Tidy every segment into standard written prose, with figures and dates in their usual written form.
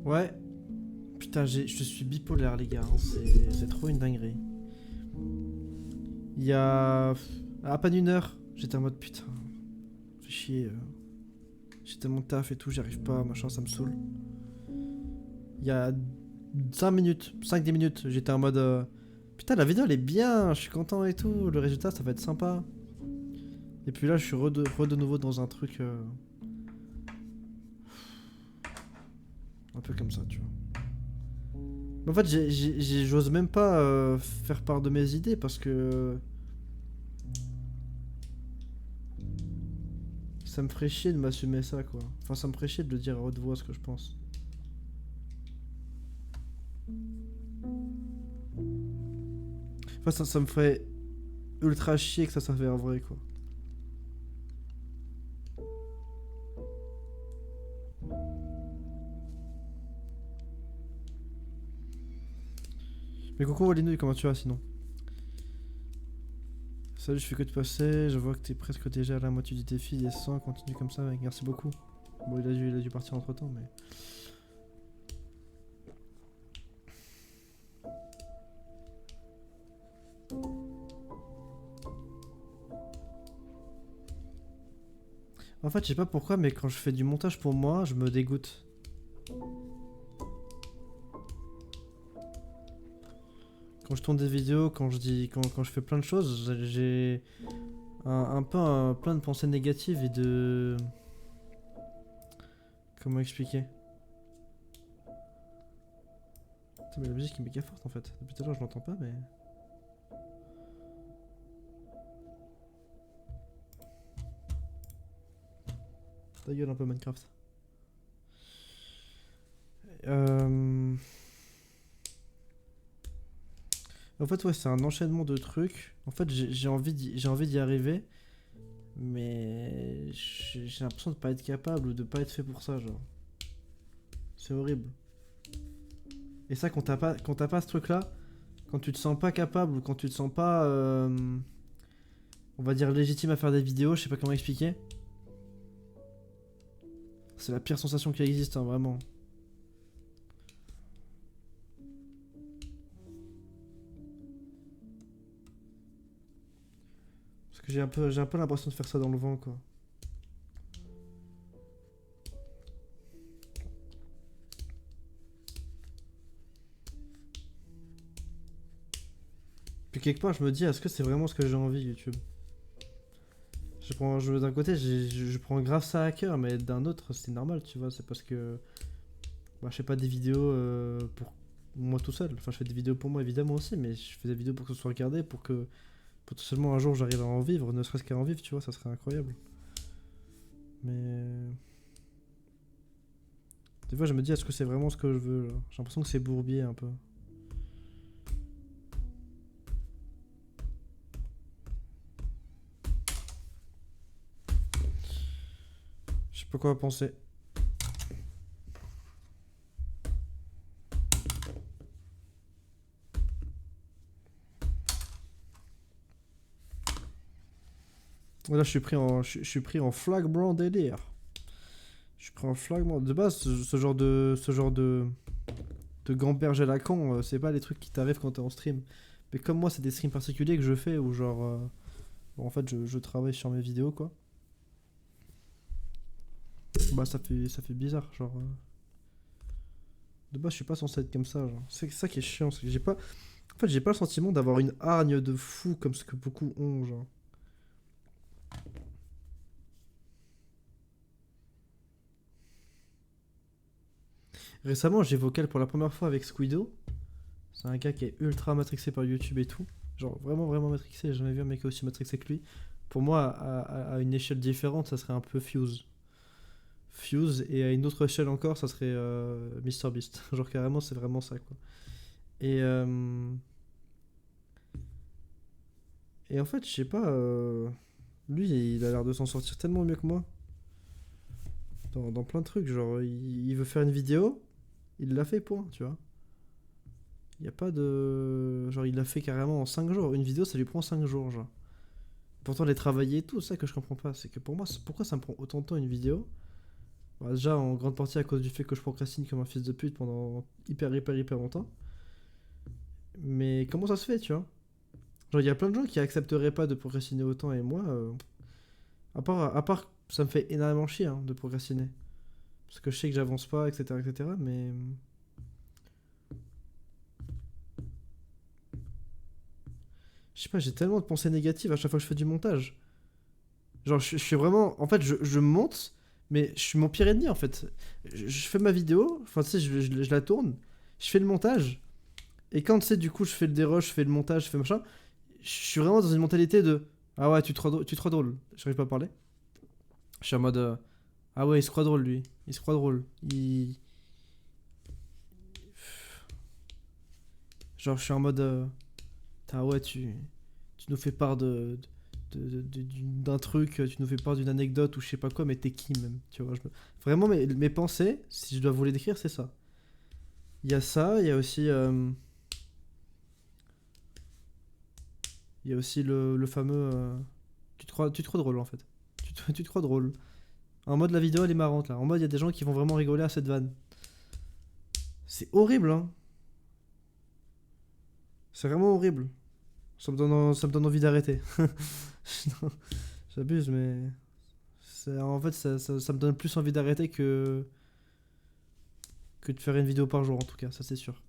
Ouais. Putain, je suis bipolaire, les gars. Hein. C'est trop une dinguerie. Il y a à peine une heure, j'étais en mode putain, fais chier. J'étais mon taf et tout, j'y arrive pas, machin, ça me saoule. Il y a 5 minutes, 5-10 minutes, j'étais en mode putain, la vidéo elle est bien, je suis content et tout, le résultat ça va être sympa. Et puis là, je suis de nouveau dans un truc un peu comme ça, tu vois. Mais en fait, j'ose même pas faire part de mes idées parce que ça me ferait chier de m'assumer ça, quoi. Enfin, ça me ferait chier de le dire à haute voix ce que je pense. Enfin, ça me ferait ultra chier que ça s'avère vrai, quoi. Mais coucou Walinouille, comment tu vas sinon? Salut, je fais que de passer, je vois que t'es presque déjà à la moitié du défi, des 100, continue comme ça mec, merci beaucoup. Bon, il a dû partir entre temps, mais... En fait, je sais pas pourquoi, mais quand je fais du montage pour moi, je me dégoûte. Quand je tourne des vidéos, quand je fais plein de choses, j'ai un peu plein de pensées négatives et de... Comment expliquer? Putain, mais la musique est méga forte en fait. Depuis tout à l'heure, je l'entends pas, mais... Ta gueule un peu Minecraft. Euh... En fait, ouais, c'est un enchaînement de trucs. En fait, j'ai envie d'y arriver, mais j'ai l'impression de pas être capable ou de pas être fait pour ça, genre. C'est horrible. Et ça, quand t'as pas ce truc-là, quand tu te sens pas capable ou quand tu te sens pas, on va dire légitime à faire des vidéos, je sais pas comment expliquer. C'est la pire sensation qui existe, hein, vraiment. Parce que j'ai un peu l'impression de faire ça dans le vent, quoi. Puis quelque part, je me dis, est-ce que c'est vraiment ce que j'ai envie, YouTube? D'un côté, je prends grave ça à cœur, mais d'un autre, c'est normal, tu vois. C'est parce que, bah, je fais pas des vidéos pour moi tout seul. Enfin, je fais des vidéos pour moi évidemment aussi, mais je fais des vidéos pour que ce soit regardé, pour que potentiellement un jour j'arrive à en vivre, ne serait-ce qu'à en vivre, tu vois, ça serait incroyable. Mais des fois, je me dis, est-ce que c'est vraiment ce que je veux, là? J'ai l'impression que c'est bourbier un peu. Je sais pas quoi penser. Là, je suis pris en flagrant délire. Je suis pris en flagrant. De base, ce genre de gamberge à la con, c'est pas les trucs qui t'arrivent quand t'es en stream. Mais comme moi, c'est des streams particuliers que je fais où genre, bon, en fait, je travaille sur mes vidéos quoi. Bah, ça fait bizarre, genre. De base, je suis pas censé être comme ça, genre. C'est ça qui est chiant, c'est que j'ai pas. En fait, j'ai pas le sentiment d'avoir une hargne de fou comme ce que beaucoup ont, genre. Récemment, j'ai vocal pour la première fois avec Squido. C'est un gars qui est ultra matrixé par YouTube et tout. Genre vraiment vraiment matrixé, j'ai jamais vu un mec aussi matrixé que lui. Pour moi, à une échelle différente, ça serait un peu Fuse. Fuse, et à une autre échelle encore, ça serait MrBeast. Genre carrément, c'est vraiment ça quoi. Et, et en fait, je sais pas, lui, il a l'air de s'en sortir tellement mieux que moi. Dans plein de trucs, genre, il veut faire une vidéo, il l'a fait, point, tu vois. Il y a pas de. Genre, il l'a fait carrément en 5 jours. Une vidéo, ça lui prend 5 jours, genre. Pourtant, les travailler et tout, ça que je comprends pas. C'est que pour moi, pourquoi ça me prend autant de temps une vidéo? Bah, déjà, en grande partie à cause du fait que je procrastine comme un fils de pute pendant hyper longtemps. Mais comment ça se fait, tu vois? Genre, il y a plein de gens qui accepteraient pas de procrastiner autant, et moi, à part, ça me fait énormément chier hein, de procrastiner. Parce que je sais que j'avance pas, etc., mais. Je sais pas, j'ai tellement de pensées négatives à chaque fois que je fais du montage. Genre, je suis vraiment. En fait, je monte, mais je suis mon pire ennemi en fait. Je fais ma vidéo, enfin, tu sais, je la tourne, je fais le montage, et quand tu sais, du coup, je fais le dérush, je fais le montage, je fais machin, je suis vraiment dans une mentalité de. Ah ouais, tu te crois drôle. J'arrive pas à parler. Je suis en mode. Ah ouais, il se croit drôle lui. Il se croit drôle. Genre, je suis en mode. Ah ouais, tu nous fais part d'un truc, tu nous fais part d'une anecdote ou je sais pas quoi, mais t'es qui même, tu vois, vraiment mes pensées, si je dois vous les décrire, c'est ça. Il y a ça, il y a aussi le fameux tu te crois drôle en fait. Tu te crois drôle. En mode la vidéo elle est marrante là, en mode il y a des gens qui vont vraiment rigoler à cette vanne. C'est horrible hein. C'est vraiment horrible. Ça me donne envie d'arrêter. Non, j'abuse mais en fait ça me donne plus envie d'arrêter que de faire une vidéo par jour en tout cas, ça c'est sûr.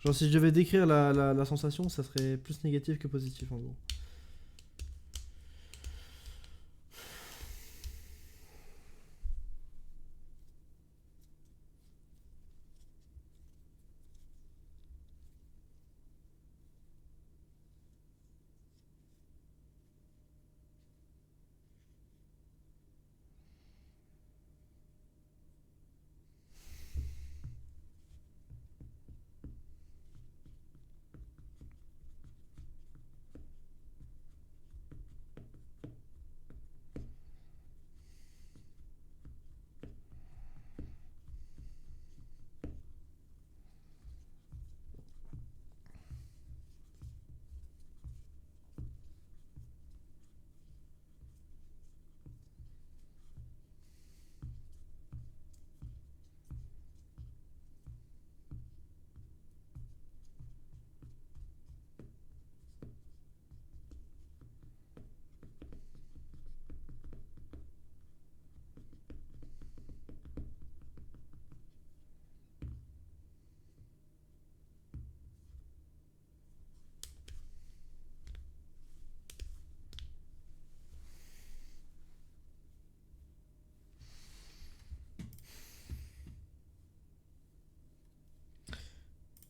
Genre si je devais décrire la sensation, ça serait plus négatif que positif en gros.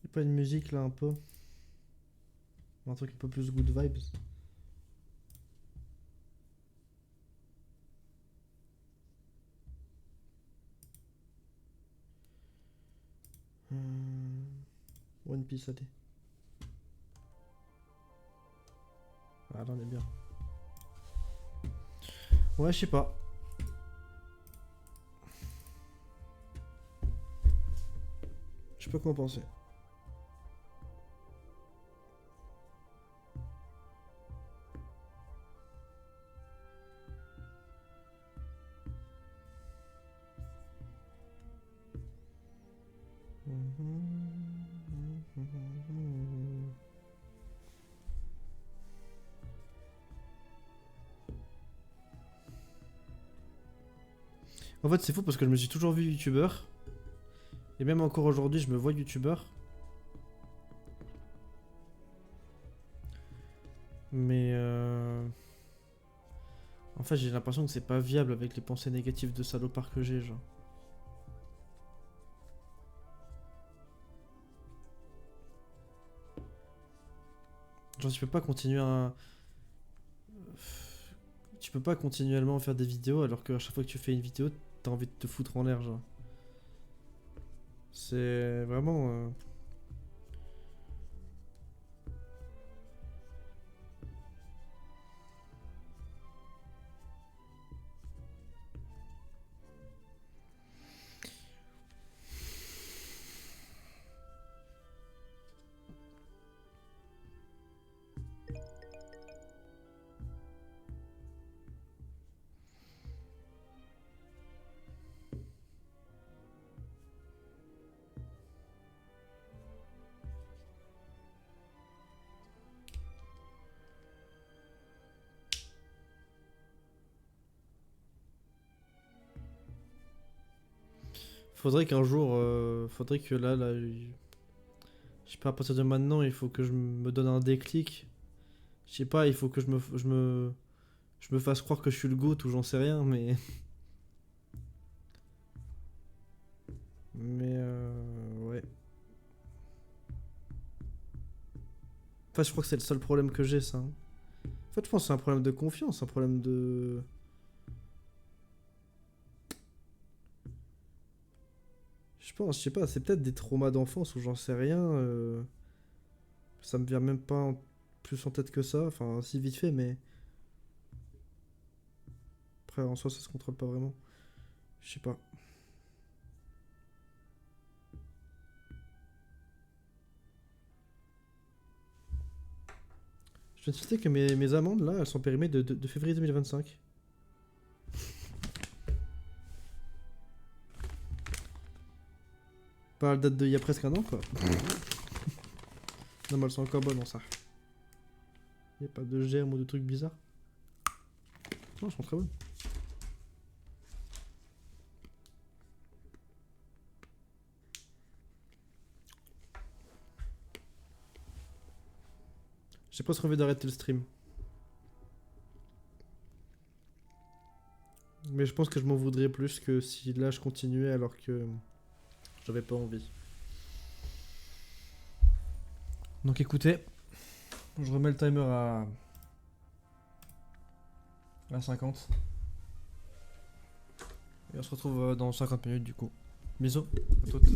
Y'a pas une musique là un peu, un truc un peu plus good vibes. One Piece, allez. Ah là on est bien. Ouais, je sais pas. Je sais pas quoi en penser. En fait, c'est fou parce que je me suis toujours vu youtubeur. Et même encore aujourd'hui, je me vois youtubeur. Mais en fait, j'ai l'impression que c'est pas viable avec les pensées négatives de salopard que j'ai, genre. Genre, tu peux pas continuer à. Tu peux pas continuellement faire des vidéos alors qu'à chaque fois que tu fais une vidéo, t'as envie de te foutre en l'air, genre. C'est vraiment. Faudrait qu'un jour, faudrait que là, je sais pas, à partir de maintenant, il faut que je me donne un déclic. Je sais pas, il faut que je me fasse croire que je suis le GOAT ou j'en sais rien, mais. Mais ouais. Enfin, je crois que c'est le seul problème que j'ai, ça, hein. En fait, je pense que c'est un problème de confiance, un problème de. Je pense, je sais pas, c'est peut-être des traumas d'enfance ou j'en sais rien. Ça me vient même pas plus en tête que ça. Enfin, si vite fait, mais après, en soi, ça se contrôle pas vraiment. Je sais pas. Je viens de citer que mes amendes, là, elles sont périmées de février 2025. Pas la date de il y a presque un an, quoi. Non, mais elles sont encore bonnes, en ça. Y a pas de germes ou de trucs bizarres. Non, elles sont très bonnes. J'ai presque envie d'arrêter le stream. Mais je pense que je m'en voudrais plus que si là je continuais alors que j'avais pas envie. Donc écoutez, je remets le timer à 50. Et on se retrouve dans 50 minutes du coup. Bisous à toutes.